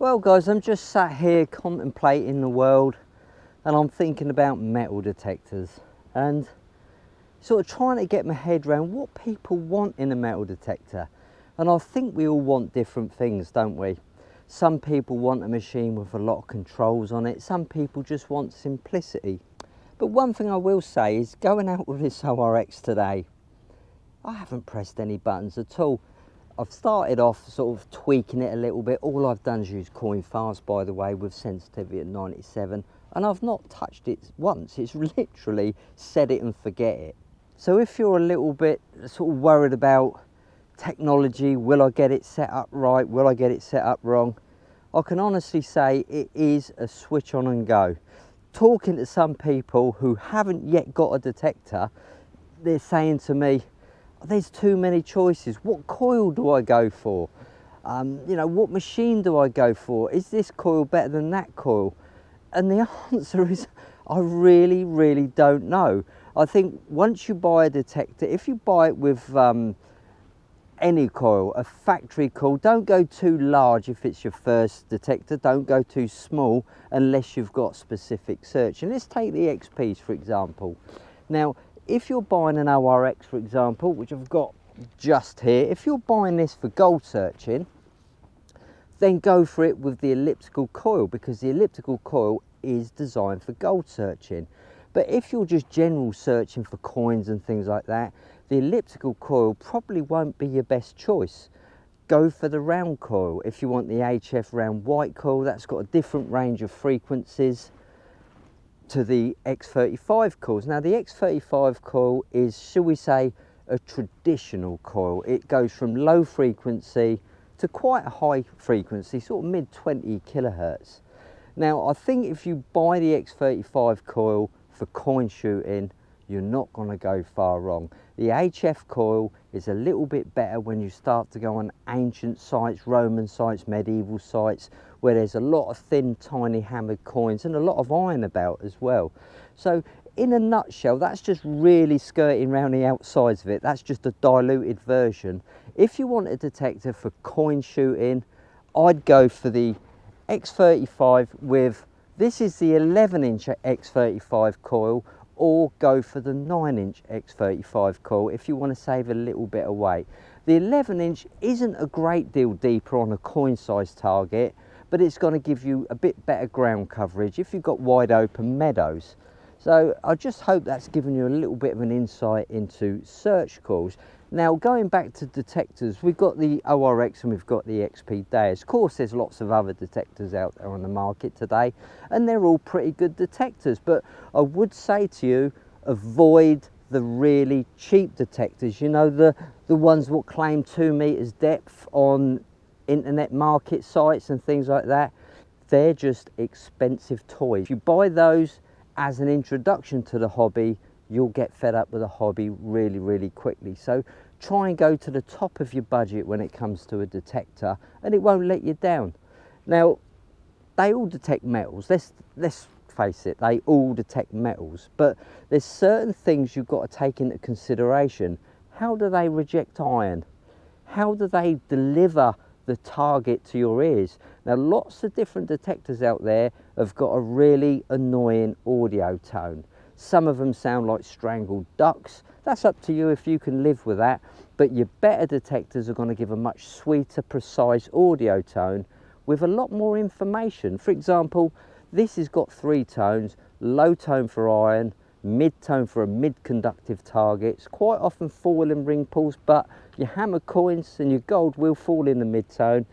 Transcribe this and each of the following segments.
Well guys, I'm just sat here contemplating the world and I'm thinking about metal detectors and sort of trying to get my head around what people want in a metal detector. And I think we all want different things, don't we? Some people want a machine with a lot of controls on it, some people just want simplicity. But one thing I will say is going out with this ORX today, I haven't pressed any buttons at all. I've started off sort of tweaking it a little bit. All I've done is use coin fast, by the way, with sensitivity at 97, and I've not touched it once. It's literally set it and forget it. So if you're a little bit sort of worried about technology, will I get it set up right, will I get it set up wrong, I can honestly say it is a switch on and go. Talking to some people who haven't yet got a detector, they're saying to me, there's too many choices. What coil do I go for? You know, what machine do I go for? Is this coil better than that coil? And the answer is, I really don't know. I think once you buy a detector, if you buy it with any coil, a factory coil, don't go too large if it's your first detector, don't go too small unless you've got specific search. And let's take the XPs for example. Now, if you're buying an ORX, for example, which I've got just here, if you're buying this for gold searching, then go for it with the elliptical coil, because the elliptical coil is designed for gold searching. But if you're just general searching for coins and things like that, the elliptical coil probably won't be your best choice. Go for the round coil. If you want the HF round white coil, that's got a different range of frequencies to the X35 coils. Now the X35 coil is, shall we say, a traditional coil. It goes from low frequency to quite a high frequency, sort of mid 20 kilohertz. Now I think if you buy the X35 coil for coin shooting, you're not going to go far wrong. The HF coil is a little bit better when you start to go on ancient sites, Roman sites, medieval sites, where there's a lot of thin, tiny hammered coins and a lot of iron about as well. So in a nutshell, that's just really skirting around the outsides of it. That's just a diluted version. If you want a detector for coin shooting, I'd go for the X35 with, this is the 11-inch X35 coil, or go for the 9-inch X35 coil if you want to save a little bit of weight. The 11-inch isn't a great deal deeper on a coin size target, but it's going to give you a bit better ground coverage if you've got wide open meadows. So I just hope that's given you a little bit of an insight into search calls. Now going back to detectors, we've got the ORX and we've got the XP Deus. Of course there's lots of other detectors out there on the market today and they're all pretty good detectors, but I would say to you, avoid the really cheap detectors. You know, the ones that claim 2 meters depth on internet market sites and things like that. They're just expensive toys. If you buy those as an introduction to the hobby, you'll get fed up with the hobby really quickly. So try and go to the top of your budget when it comes to a detector and it won't let you down. Now they all detect metals, let's face it, they all detect metals, but there's certain things you've got to take into consideration. How do they reject iron? How do they deliver the target to your ears? Now lots of different detectors out there have got a really annoying audio tone. Some of them sound like strangled ducks. That's up to you if you can live with that, but your better detectors are going to give a much sweeter, precise audio tone with a lot more information. For example, this has got 3 tones: low tone for iron, mid tone for a mid-conductive target. It's quite often foil and ring pulse, but your hammer coins and your gold will fall in the mid tone,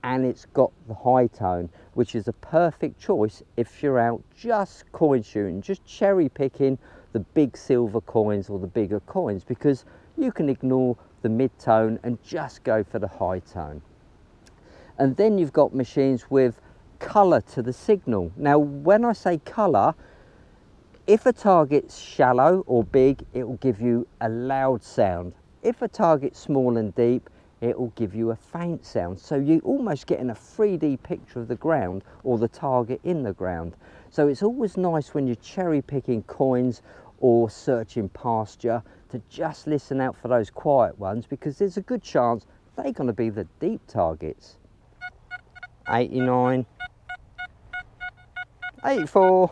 and it's got the high tone, which is a perfect choice if you're out just coin shooting, just cherry picking the big silver coins or the bigger coins, because you can ignore the mid tone and just go for the high tone. And then you've got machines with colour to the signal. Now when I say colour, if a target's shallow or big, it will give you a loud sound. If a target's small and deep, it will give you a faint sound. So you're almost getting a 3D picture of the ground or the target in the ground. So it's always nice when you're cherry picking coins or searching pasture to just listen out for those quiet ones, because there's a good chance they're going to be the deep targets. 89, 84.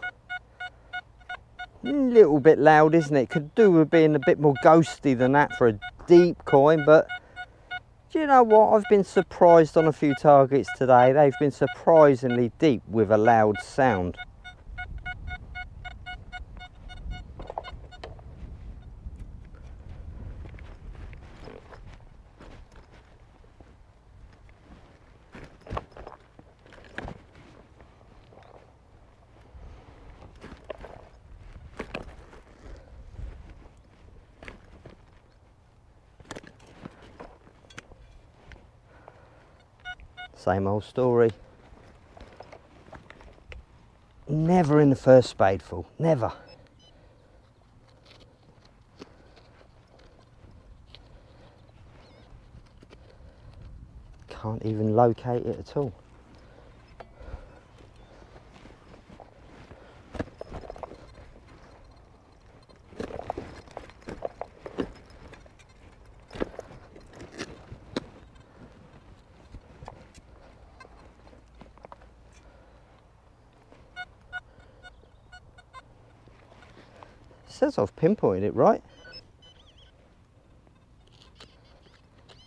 A little bit loud, isn't it? Could do with being a bit more ghosty than that for a deep coin, but do you know what? I've been surprised on a few targets today. They've been surprisingly deep with a loud sound. Same old story. Never in the first spadeful, never. Can't even locate it at all. Says I've pinpointed it right.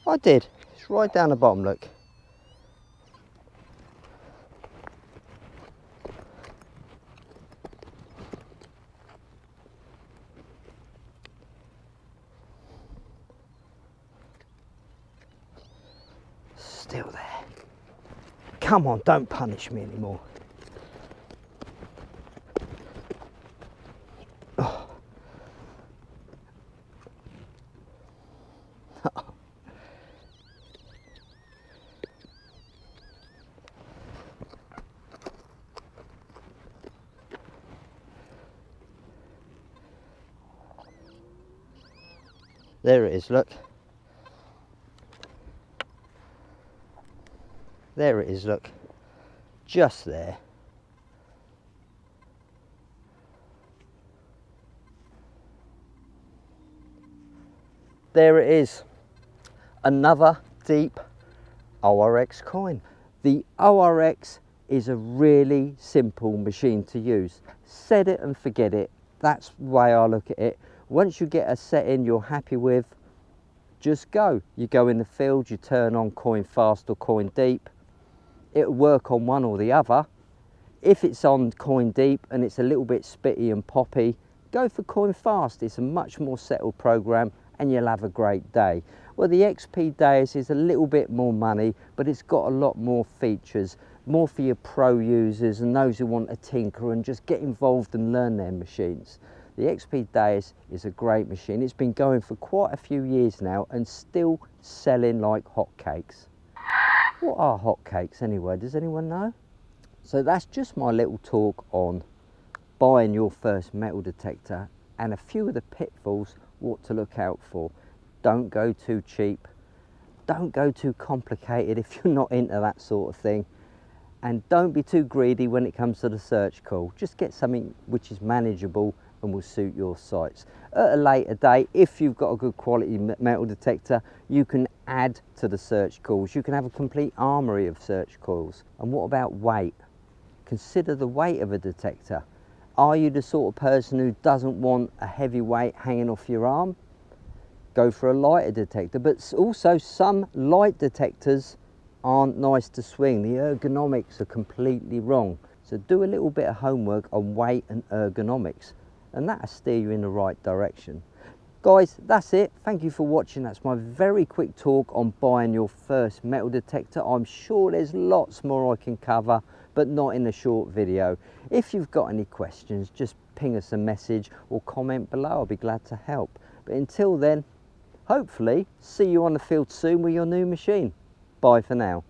I did. It's right down the bottom, look. Still there. Come on, don't punish me anymore. There it is, look. There it is, look. Just there. There it is. Another deep ORX coin. The ORX is a really simple machine to use. Set it and forget it. That's the way I look at it. Once you get a setting you're happy with, just go. You go in the field, you turn on coin fast or coin deep. It'll work on one or the other. If it's on coin deep and it's a little bit spitty and poppy, go for coin fast. It's a much more settled program and you'll have a great day. Well, the XP Deus is a little bit more money, but it's got a lot more features, more for your pro users and those who want to tinker and just get involved and learn their machines. The XP Deus is a great machine. It's been going for quite a few years now and still selling like hotcakes. What are hotcakes anyway? Does anyone know? So that's just my little talk on buying your first metal detector and a few of the pitfalls, what to look out for. Don't go too cheap. Don't go too complicated if you're not into that sort of thing. And don't be too greedy when it comes to the search call. Just get something which is manageable and will suit your sights. At a later date, if you've got a good quality metal detector, you can add to the search calls. You can have a complete armory of search calls. And what about weight? Consider the weight of a detector. Are you the sort of person who doesn't want a heavy weight hanging off your arm? Go for a lighter detector, but also some light detectors aren't nice to swing. The ergonomics are completely wrong. So do a little bit of homework on weight and ergonomics, and that'll steer you in the right direction. Guys, that's it. Thank you for watching. That's my very quick talk on buying your first metal detector. I'm sure there's lots more I can cover, but not in a short video. If you've got any questions, just ping us a message or comment below. I'll be glad to help. But until then, hopefully see you on the field soon with your new machine. Bye for now.